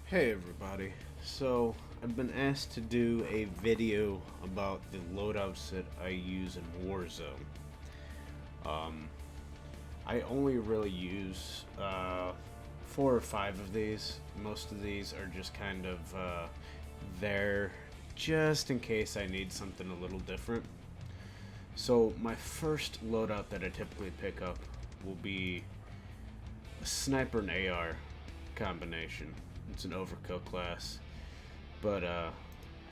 Hey everybody, so I've been asked to do a video about the loadouts that I use in Warzone. Um, I only really use 4 or 5 of these. Most of these are just kind of there just in case I need something a little different. So my first loadout that I typically pick up will be a sniper and AR combination. It's an overkill class. But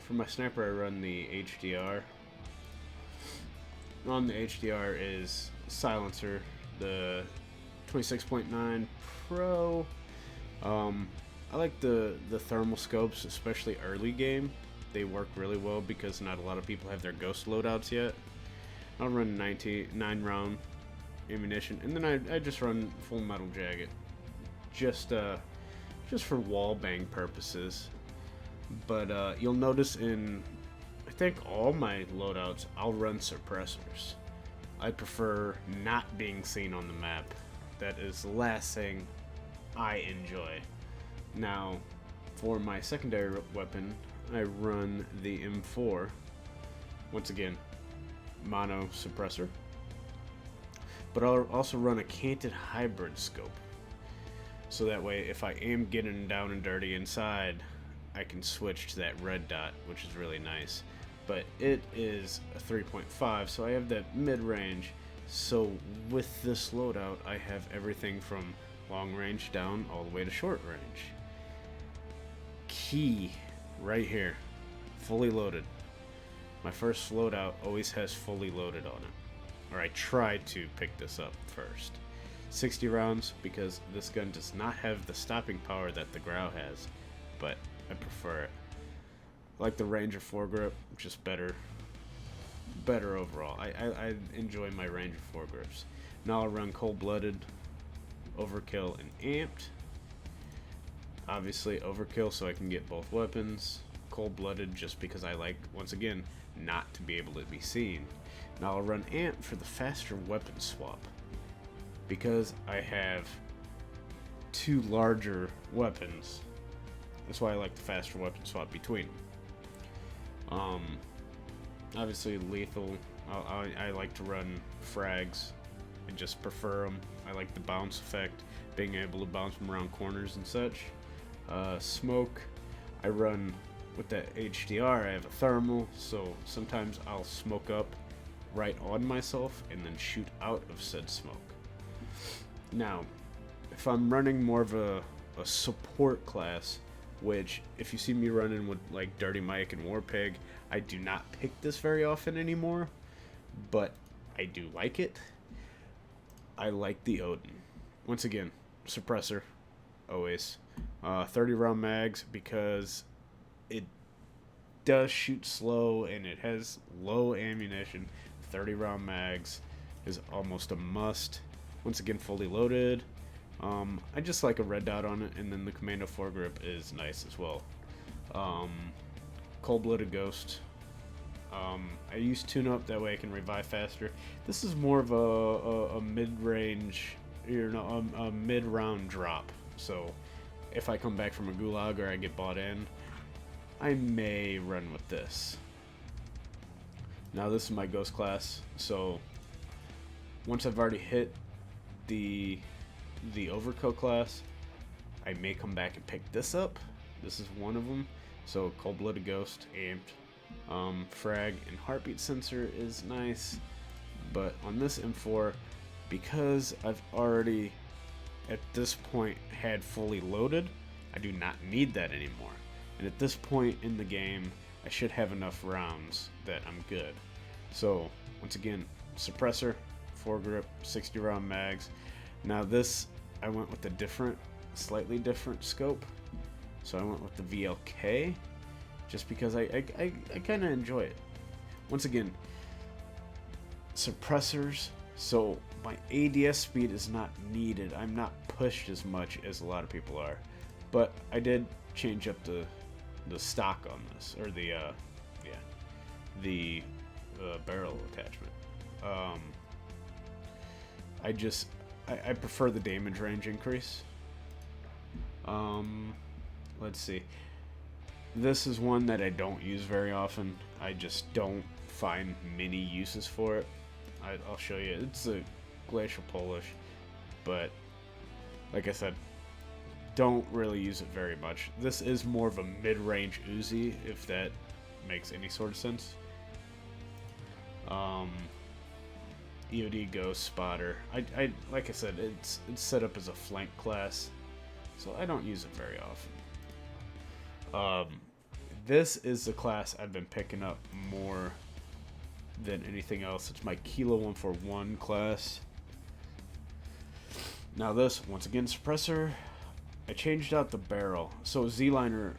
for my sniper, I run the HDR. On the HDR is silencer, the 26.9 Pro. I like the thermal scopes, especially early game. They work really well because not a lot of people have their ghost loadouts yet. I'll run 9 round ammunition, and then I just run full metal jacket, just for wall bang purposes. But you'll notice in, I think, all my loadouts, I'll run suppressors. I prefer not being seen on the map. That is the last thing I enjoy. Now, for my secondary weapon, I run the M4. Once again, mono suppressor. But I'll also run a canted hybrid scope. So that way, if I am getting down and dirty inside, I can switch to that red dot, which is really nice. But it is a 3.5, so I have that mid-range. So with this loadout, I have everything from long range down all the way to short range. Key right here, fully loaded. My first loadout always has fully loaded on it. Or I try to pick this up first. 60 rounds because this gun does not have the stopping power that the Grau has, but I prefer it. I like the Ranger foregrip, just better overall. I enjoy my Ranger foregrips. Now I'll run cold-blooded, overkill, and amped. Obviously overkill so I can get both weapons. Cold-blooded just because I like, once again, not to be able to be seen. Now I'll run amped for the faster weapon swap, because I have 2 larger weapons. That's why I like the faster weapon swap between them. Obviously lethal. I like to run frags. I just prefer them. I like the bounce effect, being able to bounce them around corners and such. Smoke. I run with the HDR. I have a thermal, so sometimes I'll smoke up right on myself and then shoot out of said smoke. Now, if I'm running more of a support class, which if you see me running with like Dirty Mike and Warpig, I do not pick this very often anymore, but I do like it. I like the Odin. Once again, suppressor, always. 30 round mags because it does shoot slow and it has low ammunition. 30 round mags is almost a must. Once again, fully loaded. I just like a red dot on it, and then the Commando foregrip is nice as well. Cold-blooded Ghost. I use tune-up, that way I can revive faster. This is more of a mid-range, a mid-round drop. So if I come back from a gulag or I get bought in, I may run with this. Now this is my Ghost class, so once I've already hit the overkill class, I may come back and pick this up. This is one of them. So cold-blooded Ghost, amped, frag, and heartbeat sensor is nice. But on this M4, because I've already at this point had fully loaded, I do not need that anymore. And at this point in the game, I should have enough rounds that I'm good. So once again, suppressor, foregrip, 60 round mags. Now this, I went with a slightly different scope. So I went with the VLK, just because I kind of enjoy it. Once again, suppressors, so my ADS speed is not needed. I'm not pushed as much as a lot of people are. But I did change up the stock on this, or the barrel attachment. I prefer the damage range increase. let's see. This is one that I don't use very often. I just don't find many uses for it. I'll show you. It's a Glacial Polish, but like I said, don't really use it very much. This is more of a mid-range Uzi, if that makes any sort of sense. EOD Ghost Spotter. I like I said, it's set up as a flank class, so I don't use it very often. This is the class I've been picking up more than anything else. It's my Kilo 141 class. Now this, once again, suppressor. I changed out the barrel. So Z-Liner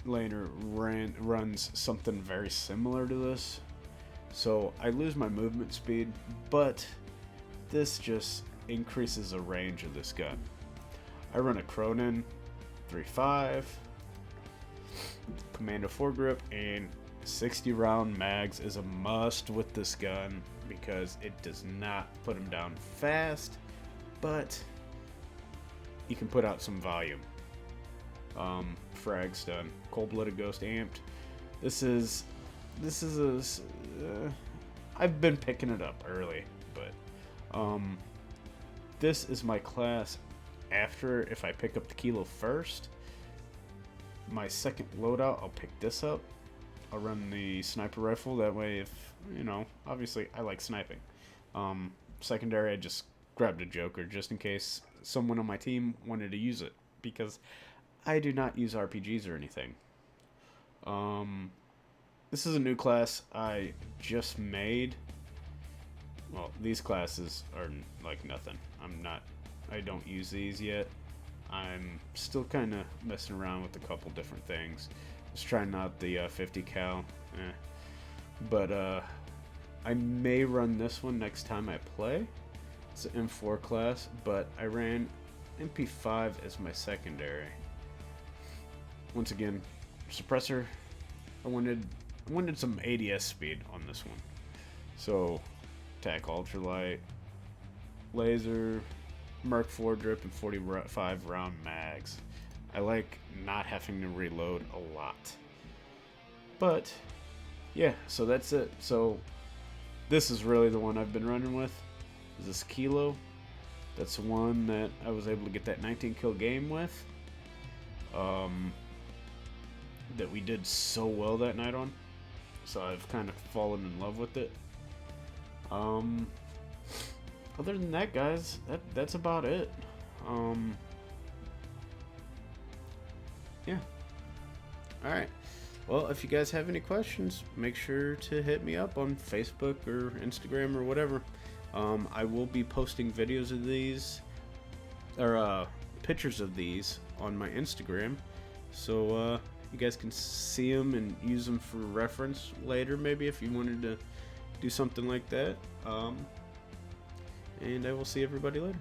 runs something very similar to this. So I lose my movement speed, but this just increases the range of this gun. I run a Cronin 3.5, Commando foregrip, and 60 round mags is a must with this gun because it does not put them down fast, but you can put out some volume. Frag stun, Cold-Blooded Ghost amped. This is I've been picking it up early, but this is my class after. If I pick up the Kilo first, my second loadout, I'll pick this up. I'll run the sniper rifle. That way, if, you know, obviously I like sniping. Secondary, I just grabbed a Joker just in case someone on my team wanted to use it, because I do not use RPGs or anything. This is a new class I just made. Well, these classes are like nothing. I don't use these yet. I'm still kind of messing around with a couple different things. Just trying out the 50 cal. But I may run this one next time I play. It's an M4 class, but I ran MP5 as my secondary. Once again, suppressor. I wanted some ADS speed on this one. So, TAC Ultralight, laser, Merc 4 drip, and 45 round mags. I like not having to reload a lot. But, yeah, so that's it. So, this is really the one I've been running with. This Kilo. That's the one that I was able to get that 19 kill game with. That we did so well that night on. So I've kind of fallen in love with it. Other than that, guys, that's about it. Yeah. Alright. Well, if you guys have any questions, make sure to hit me up on Facebook or Instagram or whatever. I will be posting videos of these, or pictures of these on my Instagram. So, you guys can see them and use them for reference later, maybe, if you wanted to do something like that. And I will see everybody later.